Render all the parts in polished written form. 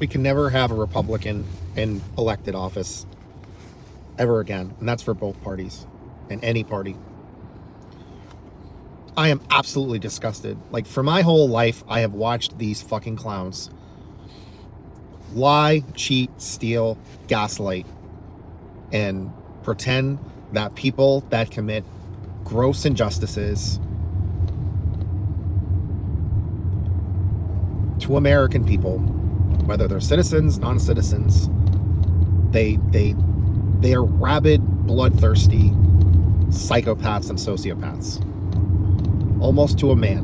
We can never have a Republican in elected office ever again. And that's for both parties and any party. I am absolutely disgusted. Like, for my whole life, I have watched these fucking clowns lie, cheat, steal, gaslight, and pretend that people that commit gross injustices to American people, whether they're citizens, non-citizens, they are rabid, bloodthirsty psychopaths and sociopaths, almost to a man.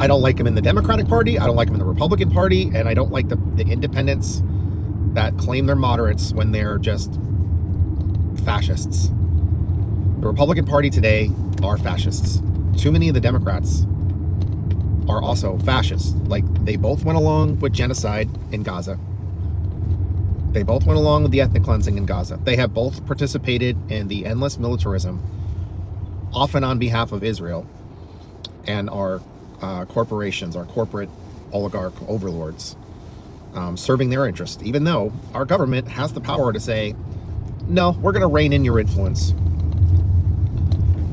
I don't like them in the Democratic Party, I don't like them in the Republican Party, and I don't like the independents that claim they're moderates when they're just fascists. The Republican Party today are fascists. Too many of the Democrats are also fascists. Like, they both went along with genocide in Gaza. They both went along with the ethnic cleansing in Gaza. They have both participated in the endless militarism, often on behalf of Israel and our corporations, our corporate oligarch overlords, serving their interest, even though our government has the power to say, no, we're going to rein in your influence.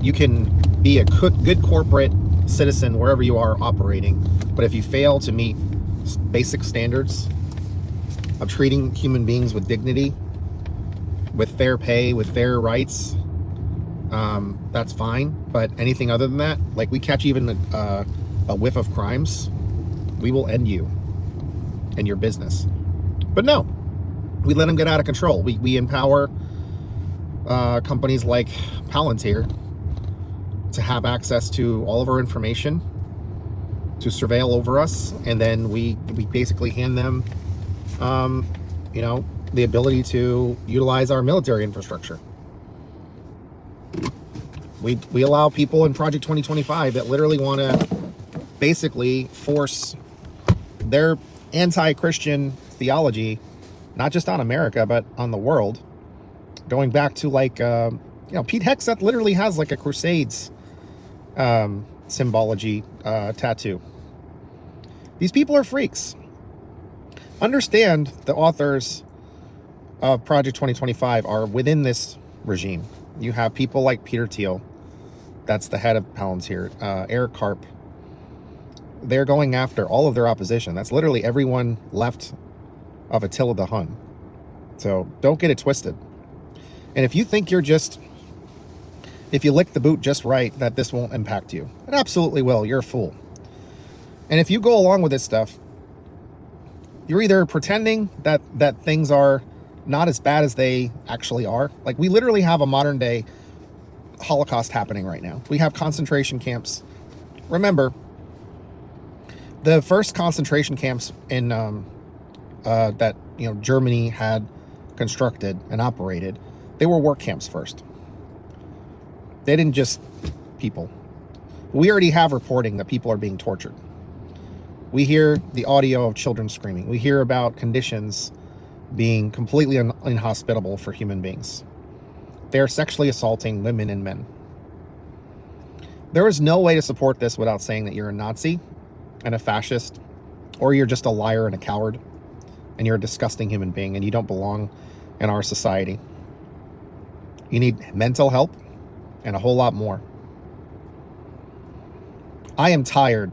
You can be a good corporate citizen wherever you are operating, but if you fail to meet basic standards of treating human beings with dignity, with fair pay, with fair rights, that's fine. But anything other than that, like, we catch even a whiff of crimes, we will end you and your business. But no, we let them get out of control. We empower companies like Palantir to have access to all of our information, to surveil over us, and then we basically hand them, the ability to utilize our military infrastructure. We allow people in Project 2025 that literally want to basically force their anti-Christian theology, not just on America, but on the world, going back to Pete Hegseth literally has like a Crusades symbology tattoo. These people are freaks. Understand the authors of Project 2025 are within this regime. You have people like Peter Thiel, that's the head of Palantir, Eric Karp. They're going after all of their opposition. That's literally everyone left of Attila the Hun. So don't get it twisted. And if you think if you lick the boot just right, that this won't impact you, it absolutely will. You're a fool. And if you go along with this stuff, you're either pretending that things are not as bad as they actually are. Like, we literally have a modern day Holocaust happening right now. We have concentration camps. Remember, the first concentration camps in that Germany had constructed and operated, they were work camps first. They didn't just people. We already have reporting that people are being tortured. We hear the audio of children screaming. We hear about conditions being completely inhospitable for human beings. They are sexually assaulting women and men. There is no way to support this without saying that you're a Nazi and a fascist, or you're just a liar and a coward, and you're a disgusting human being, and you don't belong in our society. You need mental help and a whole lot more. I am tired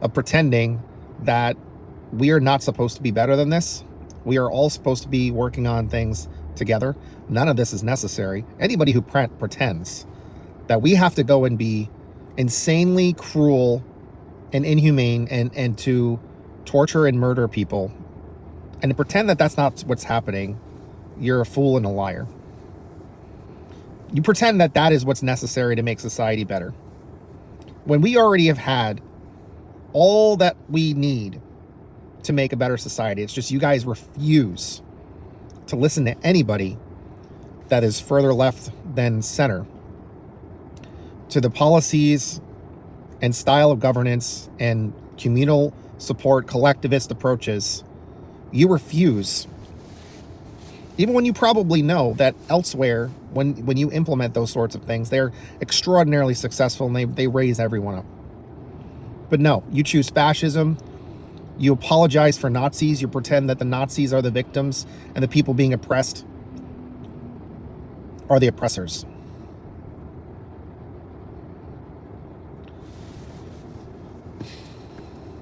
of pretending that we are not supposed to be better than this. We are all supposed to be working on things together. None of this is necessary. Anybody who pretends that we have to go and be insanely cruel and inhumane and to torture and murder people and to pretend that that's not what's happening, you're a fool and a liar. You pretend that that is what's necessary to make society better, when we already have had all that we need to make a better society. It's just you guys refuse to listen to anybody that is further left than center, to the policies and style of governance and communal support, collectivist approaches. You refuse, even when you probably know that elsewhere, when you implement those sorts of things, they're extraordinarily successful and they raise everyone up. But no, you choose fascism. You apologize for Nazis. You pretend that the Nazis are the victims and the people being oppressed are the oppressors.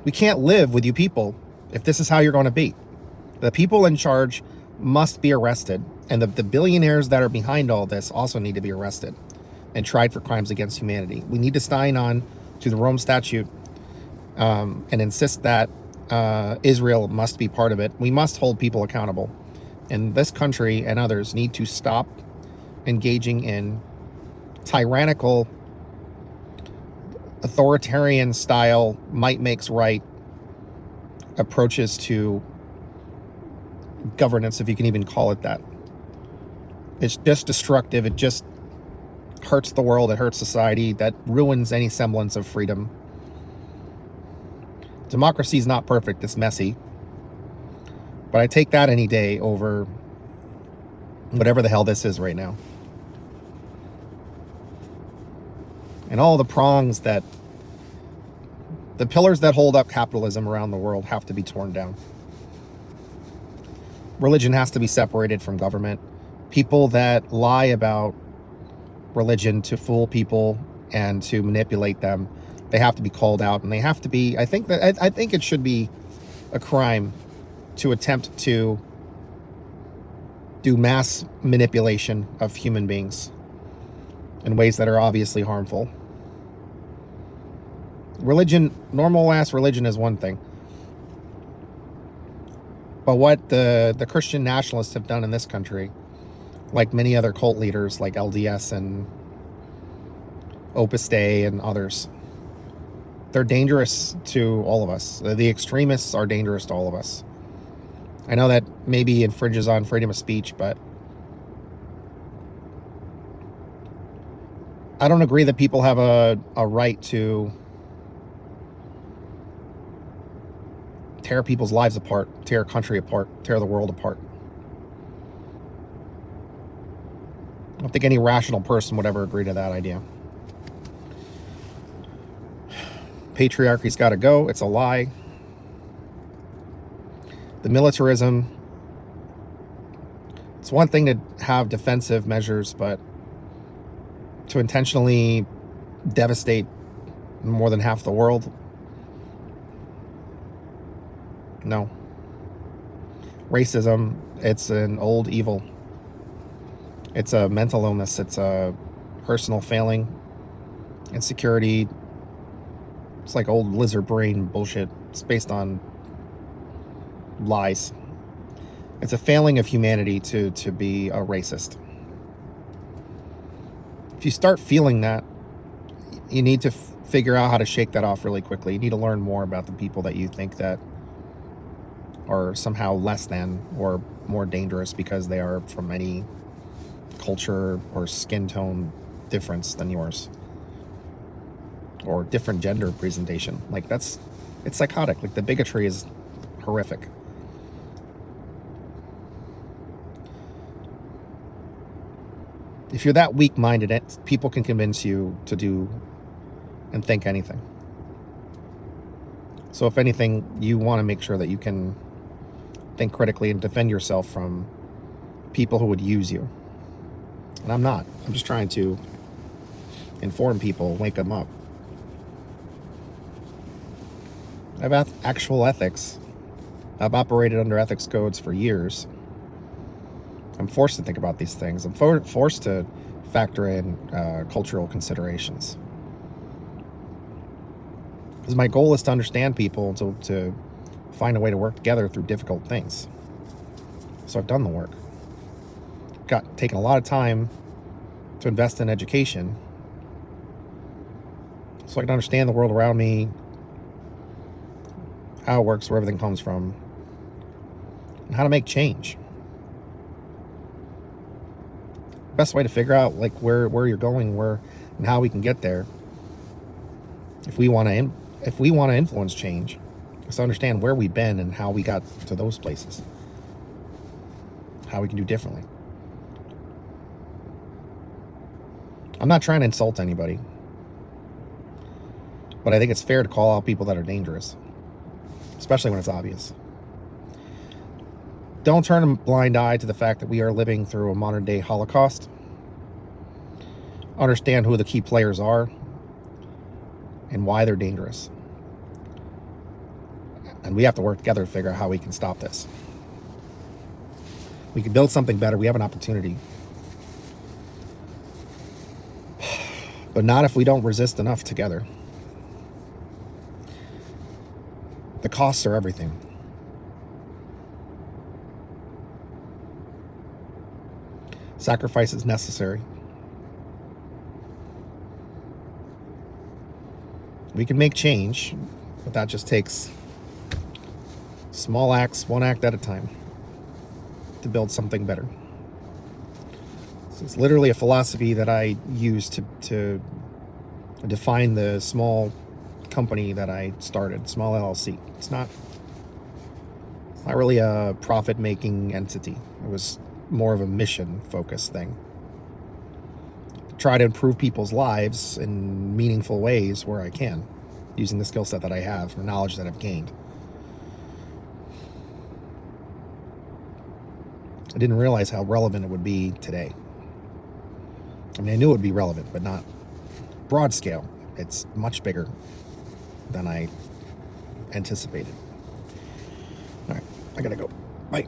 We can't live with you people if this is how you're going to be. The people in charge must be arrested, and the billionaires that are behind all this also need to be arrested and tried for crimes against humanity. We need to sign on to the Rome Statute and insist that Israel must be part of it. We must hold people accountable. And this country and others need to stop engaging in tyrannical, authoritarian style, might makes right approaches to governance, if you can even call it that. It's just destructive. It just hurts the world. It hurts society. That ruins any semblance of freedom. Democracy is not perfect. It's messy. But I take that any day over whatever the hell this is right now. And all the prongs that, the pillars that hold up capitalism around the world have to be torn down. Religion has to be separated from government. People that lie about religion to fool people and to manipulate them, they have to be called out, and they have to be, I think it should be a crime to attempt to do mass manipulation of human beings in ways that are obviously harmful. Religion, normal ass religion is one thing. But what the Christian nationalists have done in this country, like many other cult leaders like LDS and Opus Dei and others, they're dangerous to all of us. The extremists are dangerous to all of us. I know that maybe infringes on freedom of speech, but I don't agree that people have a right to tear people's lives apart, tear a country apart, tear the world apart. I don't think any rational person would ever agree to that idea. Patriarchy's got to go. It's a lie. The militarism, it's one thing to have defensive measures, but to intentionally devastate more than half the world, no. Racism, it's an old evil. It's a mental illness. It's a personal failing. Insecurity. It's like old lizard brain bullshit. It's based on lies. It's a failing of humanity to be a racist. If you start feeling that, you need to figure out how to shake that off really quickly. You need to learn more about the people that you think that are somehow less than or more dangerous because they are from any culture or skin tone difference than yours, or different gender presentation. Like, it's psychotic. Like, the bigotry is horrific. If you're that weak-minded, people can convince you to do and think anything. So if anything, you want to make sure that you can think critically and defend yourself from people who would use you. And I'm not. I'm just trying to inform people, wake them up. I have actual ethics. I've operated under ethics codes for years. I'm forced to think about these things. I'm forced to factor in cultural considerations. Because my goal is to understand people, to find a way to work together through difficult things. So I've done the work. Taken a lot of time to invest in education so I can understand the world around me, how it works, where everything comes from, and how to make change. Best way to figure out like where you're going, and how we can get there. If we want to influence change, is to understand where we've been and how we got to those places, how we can do differently. I'm not trying to insult anybody. But I think it's fair to call out people that are dangerous, especially when it's obvious. Don't turn a blind eye to the fact that we are living through a modern day Holocaust. Understand who the key players are and why they're dangerous. And we have to work together to figure out how we can stop this. We can build something better. We have an opportunity. But not if we don't resist enough together. The costs are everything. Sacrifice is necessary. We can make change, but that just takes small acts, one act at a time, to build something better. So it's literally a philosophy that I use to define the small company that I started, small LLC. It's not really a profit-making entity. It was more of a mission-focused thing. To try to improve people's lives in meaningful ways where I can, using the skill set that I have, the knowledge that I've gained. I didn't realize how relevant it would be today. I mean, I knew it would be relevant, but not broad scale. It's much bigger than I anticipated. All right, I gotta go. Bye.